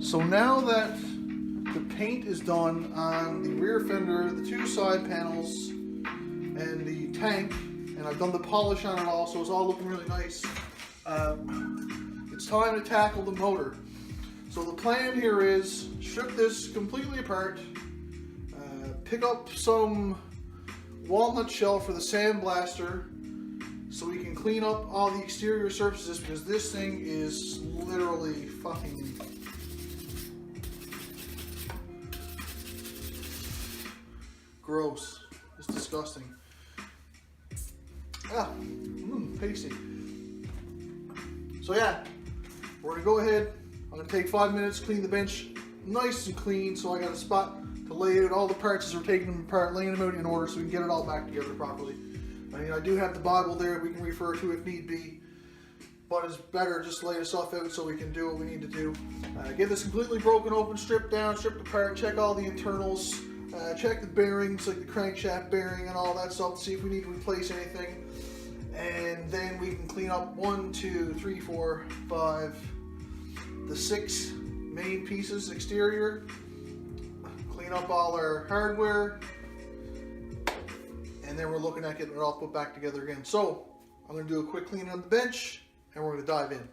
So now that the paint is done on the rear fender, the two side panels, and the tank, and I've done the polish on it all, so it's all looking really nice, it's time to tackle the motor. So the plan here is strip this completely apart, pick up some walnut shell for the sandblaster so we can clean up all the exterior surfaces, because this thing is literally fucking gross. It's disgusting. Pasty. So yeah, we're gonna go ahead. I'm gonna take 5 minutes, clean the bench nice and clean, so I got a spot to lay out all the parts as we're taking them apart, laying them out in order so we can get it all back together properly. I mean, I do have the Bible there we can refer to if need be, but it's better just lay the stuff out so we can do what we need to do. Get this completely broken open, stripped down, stripped apart, check all the internals, check the bearings, like the crankshaft bearing and all that stuff, to see if we need to replace anything. And then we can clean up 1, 2, 3, 4, 5, the 6 main pieces exterior, clean up all our hardware, and then we're looking at getting it all put back together again. So I'm going to do a quick cleaning on the bench, and we're going to dive in.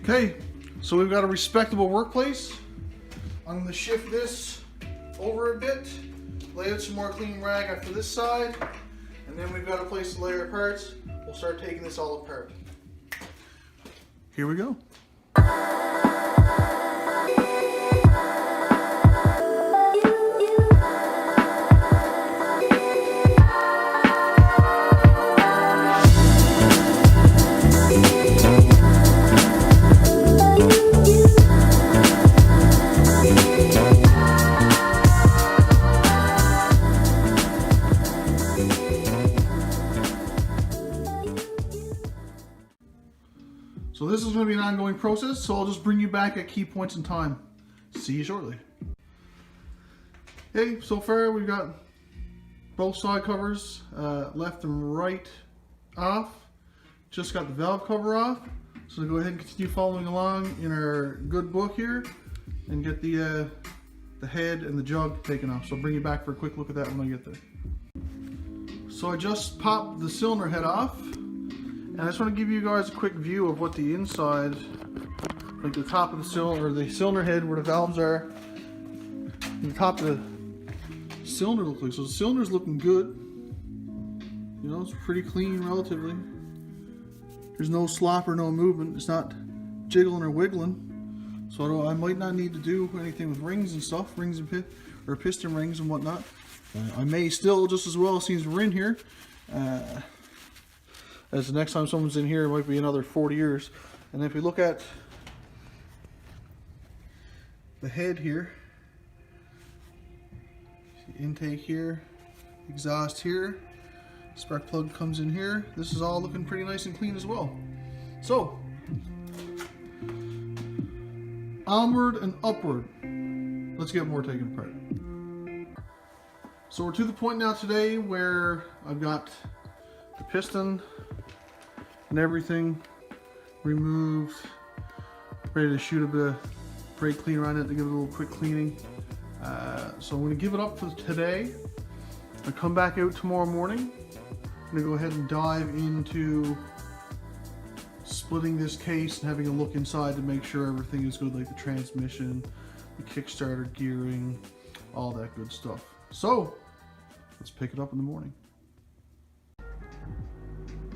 Okay, so we've got a respectable workplace. I'm going to shift this over a bit, lay out some more clean rag after this side, and then we've got a place to lay our parts. We'll start taking this all apart. Here we go. So this is going to be an ongoing process, so I'll just bring you back at key points in time. See you shortly. Okay, so far we've got both side covers left and right off. Just got the valve cover off. So go ahead and continue following along in our good book here and get the head and the jug taken off. So I'll bring you back for a quick look at that when I get there. So I just popped the cylinder head off. And I just want to give you guys a quick view of what the inside, like the top of the cylinder, or the cylinder head where the valves are, and the top of the cylinder looks like. So the cylinder's looking good. You know, it's pretty clean relatively. There's no slop or no movement. It's not jiggling or wiggling. So I might not need to do anything with rings and stuff, rings and or piston rings and whatnot. I may still, just as well, since we're in here. As the next time someone's in here, it might be another 40 years. And if we look at the head here, intake here, exhaust here, spark plug comes in here. This is all looking pretty nice and clean as well. So, onward and upward. Let's get more taken apart. So we're to the point now today where I've got the piston and everything removed, ready to shoot a bit of brake cleaner on it to give it a little quick cleaning. So I'm going to give it up for today. I'll come back out tomorrow morning. I'm going to go ahead and dive into splitting this case and having a look inside to make sure everything is good, like the transmission, the kickstarter gearing, all that good stuff. So let's pick it up in the morning.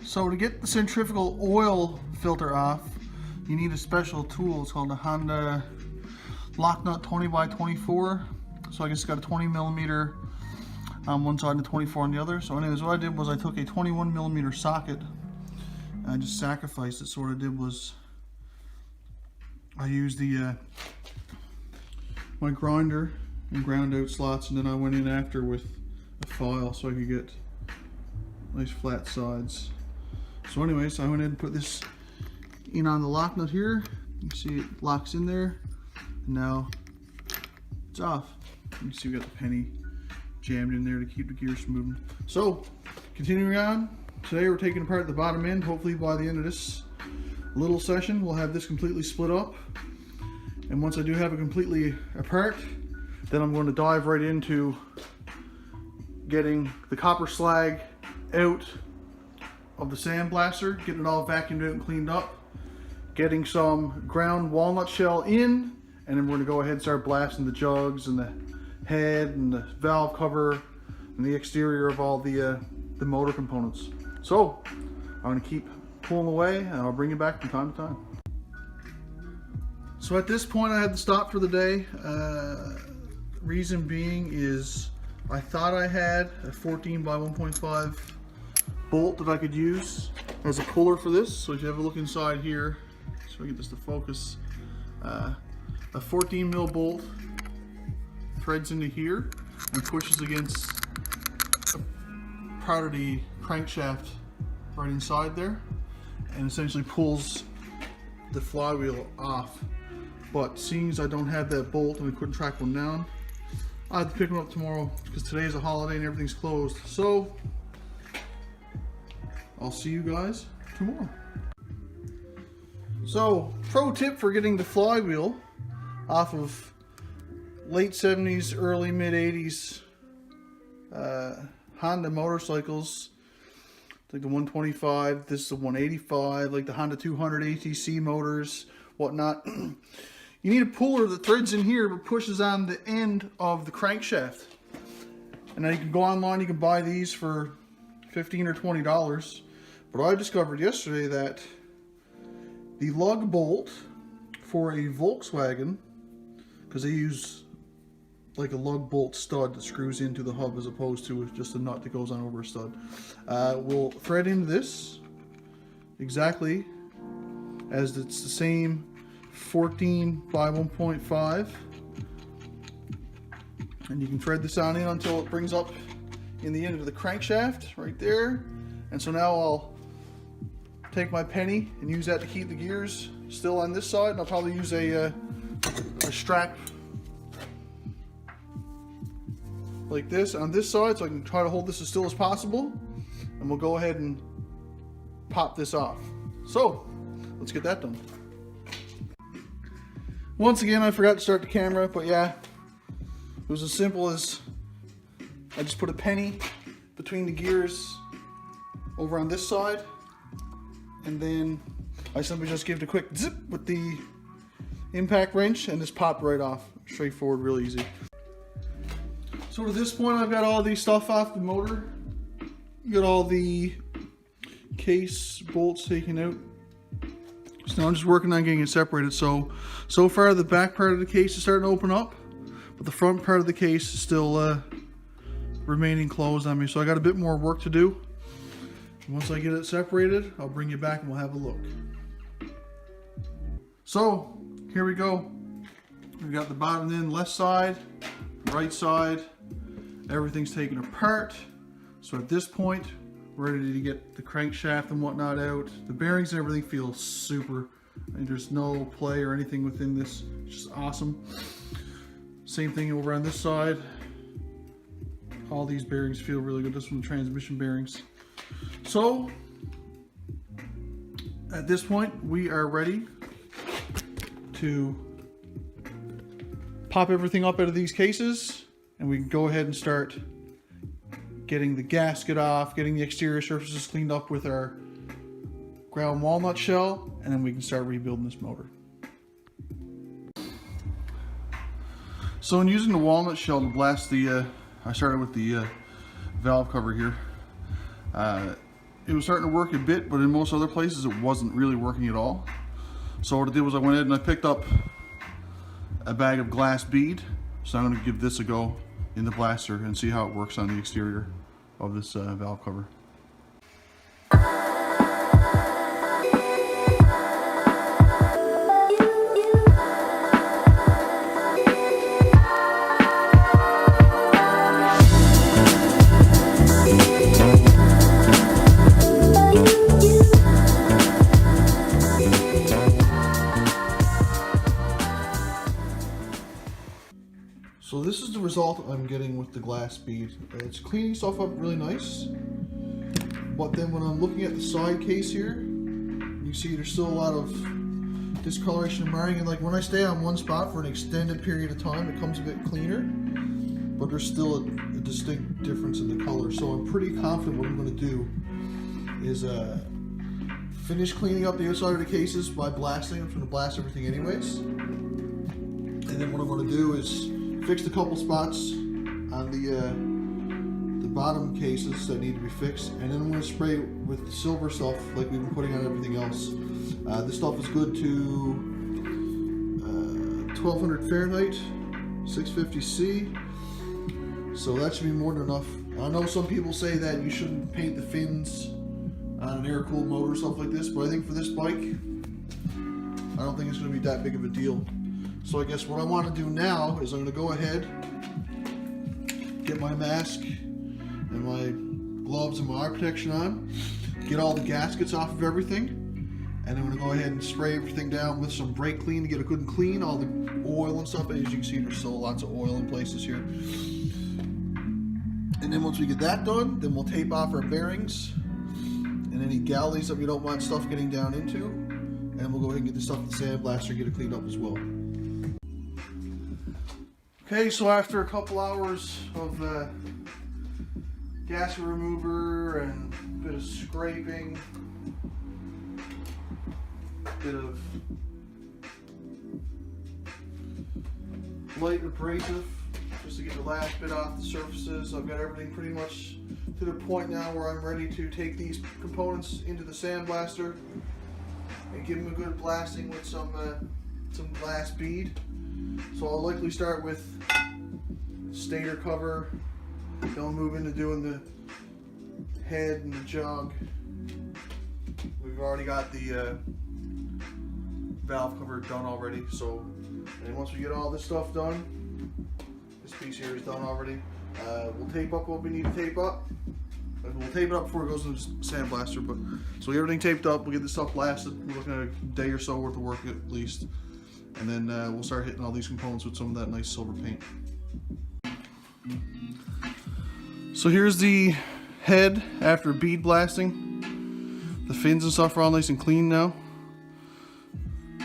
So to get the centrifugal oil filter off, you need a special tool. It's called a Honda lock nut 20x24. So I just got a 20 millimeter on one side and a 24 on the other. So anyways, what I did was I took a 21 millimeter socket and I just sacrificed it. So what I did was I used the my grinder and ground out slots, and then I went in after with a file so I could get nice flat sides. So anyways, I went in and put this in on the lock nut here. You can see it locks in there, and now it's off. You can see we got the penny jammed in there to keep the gears from moving. So continuing on, today we're taking apart the bottom end. Hopefully by the end of this little session we'll have this completely split up, and once I do have it completely apart, then I'm going to dive right into getting the copper slag out of the sandblaster, getting it all vacuumed out and cleaned up, getting some ground walnut shell in, and then we're going to go ahead and start blasting the jugs and the head and the valve cover and the exterior of all the motor components. So I'm going to keep pulling away, and I'll bring you back from time to time. So at this point I had to stop for the day. Reason being is I thought I had a 14 by 1.5 bolt that I could use as a puller for this. So if you have a look inside here, so I get this to focus, a 14 mil bolt threads into here and pushes against a part of the crankshaft right inside there, and essentially pulls the flywheel off. But seeing as I don't have that bolt and we couldn't track one down, I have to pick them up tomorrow because today is a holiday and everything's closed. So I'll see you guys tomorrow. So, pro tip for getting the flywheel off of late 70s, early mid 80s Honda motorcycles, like the 125, this is the 185, like the Honda 200 ATC motors, whatnot. You need a puller that threads in here but pushes on the end of the crankshaft. And now you can go online, you can buy these for $15 or $20. But I discovered yesterday that the lug bolt for a Volkswagen, because they use like a lug bolt stud that screws into the hub as opposed to just a nut that goes on over a stud, will thread into this exactly as it's the same 14 by 1.5, and you can thread this on in until it brings up in the end of the crankshaft right there. And so now I'll take my penny and use that to keep the gears still on this side, and I'll probably use a strap like this on this side so I can try to hold this as still as possible, and we'll go ahead and pop this off. So let's get that done. Once again, I forgot to start the camera, but yeah, it was as simple as I just put a penny between the gears over on this side, and then I simply just give it a quick zip with the impact wrench, and this popped right off. Straightforward, real easy. So to this point, I've got all the stuff off the motor. Got all the case bolts taken out. So now I'm just working on getting it separated. So far the back part of the case is starting to open up, but the front part of the case is still remaining closed on me. So I got a bit more work to do. Once I get it separated, I'll bring you back and we'll have a look. So here we go. We've got the bottom end, left side, right side. Everything's taken apart. So at this point, we're ready to get the crankshaft and whatnot out. The bearings and everything feel super. I mean, there's no play or anything within this. It's just awesome. Same thing over on this side. All these bearings feel really good. This one, transmission bearings. So at this point, we are ready to pop everything up out of these cases, and we can go ahead and start getting the gasket off, getting the exterior surfaces cleaned up with our ground walnut shell, and then we can start rebuilding this motor. So in using the walnut shell to blast the, I started with the valve cover here. It was starting to work a bit, but in most other places it wasn't really working at all. So what I did was I went ahead and I picked up a bag of glass bead. So I'm going to give this a go in the blaster and see how it works on the exterior of this valve cover. default I'm getting with the glass bead. It's cleaning stuff up really nice, but then when I'm looking at the side case here, you see there's still a lot of discoloration and marring, and like when I stay on one spot for an extended period of time, it comes a bit cleaner, but there's still a distinct difference in the color. So I'm pretty confident what I'm going to do is finish cleaning up the outside of the cases by blasting. I'm going to blast everything anyways. And then what I'm going to do is fix a couple spots on the bottom cases that need to be fixed, and then I'm going to spray with the silver stuff like we've been putting on everything else. This stuff is good to 1200 Fahrenheit, 650 C, so that should be more than enough. I know some people say that you shouldn't paint the fins on an air-cooled motor or stuff like this, but I think for this bike, I don't think it's going to be that big of a deal. So I guess what I want to do now is I'm going to go ahead, get my mask and my gloves and my eye protection on, get all the gaskets off of everything, and then I'm going to go ahead and spray everything down with some brake clean to get it good and clean, all the oil and stuff. As you can see, there's still lots of oil in places here. And then once we get that done, then we'll tape off our bearings and any galleys that we don't want stuff getting down into, and we'll go ahead and get this stuff in the sandblaster and get it cleaned up as well. Okay, so after a couple hours of gasket remover and a bit of scraping, a bit of light abrasive just to get the last bit off the surfaces, I've got everything pretty much to the point now where I'm ready to take these components into the sandblaster and give them a good blasting with some glass bead. So I'll likely start with stator cover, then I'll move into doing the head and the jug. We've already got the valve cover done already, so and once we get all this stuff done, this piece here is done already, we'll tape up what we need to tape up. We'll tape it up before it goes into the sandblaster, but so we get everything taped up, we'll get this stuff blasted. We're looking at a day or so worth of work at least. And then we'll start hitting all these components with some of that nice silver paint. So here's the head after bead blasting. The fins and stuff are all nice and clean now.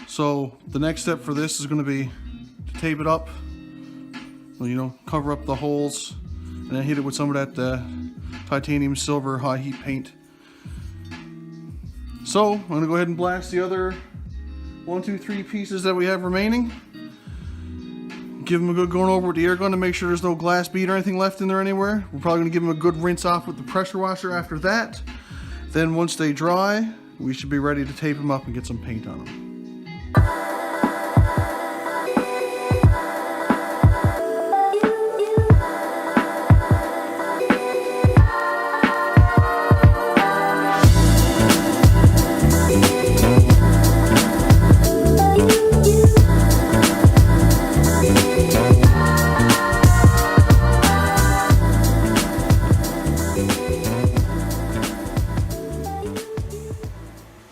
So the next step for this is going to be to tape it up. Well, you know, cover up the holes and then hit it with some of that titanium silver high heat paint. So I'm going to go ahead and blast the other 1, 2, 3 pieces that we have remaining. Give them a good going over with the air gun to make sure there's no glass bead or anything left in there anywhere. We're probably going to give them a good rinse off with the pressure washer after that. Then once they dry, we should be ready to tape them up and get some paint on them.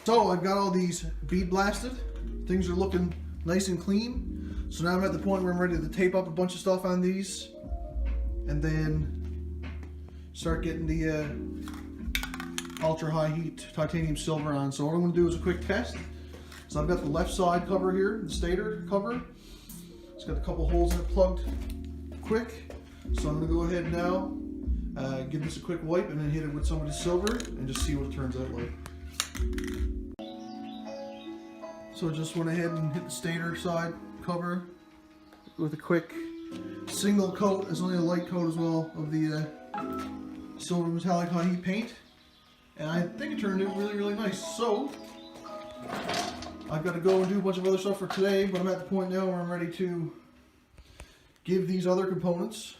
So I've got all these bead blasted. Things are looking nice and clean. So now I'm at the point where I'm ready to tape up a bunch of stuff on these and then start getting the ultra high heat titanium silver on. So what I'm going to do is a quick test. So I've got the left side cover here, the stator cover. It's got a couple holes in it plugged quick. So I'm going to go ahead now, give this a quick wipe and then hit it with some of the silver and just see what it turns out like. So just went ahead and hit the stator side cover with a quick single coat. It's only a light coat as well of the silver metallic high heat paint, and I think it turned out really, really nice. So I've got to go and do a bunch of other stuff for today, but I'm at the point now where I'm ready to give these other components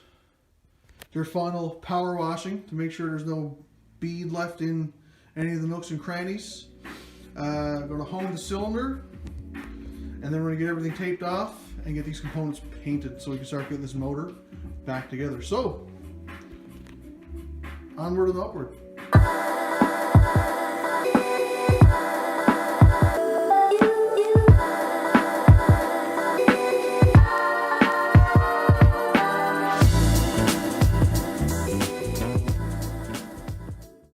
their final power washing to make sure there's no bead left in any of the nooks and crannies. I'm going to hone the cylinder, and then we're going to get everything taped off and get these components painted so we can start getting this motor back together. So, onward and upward.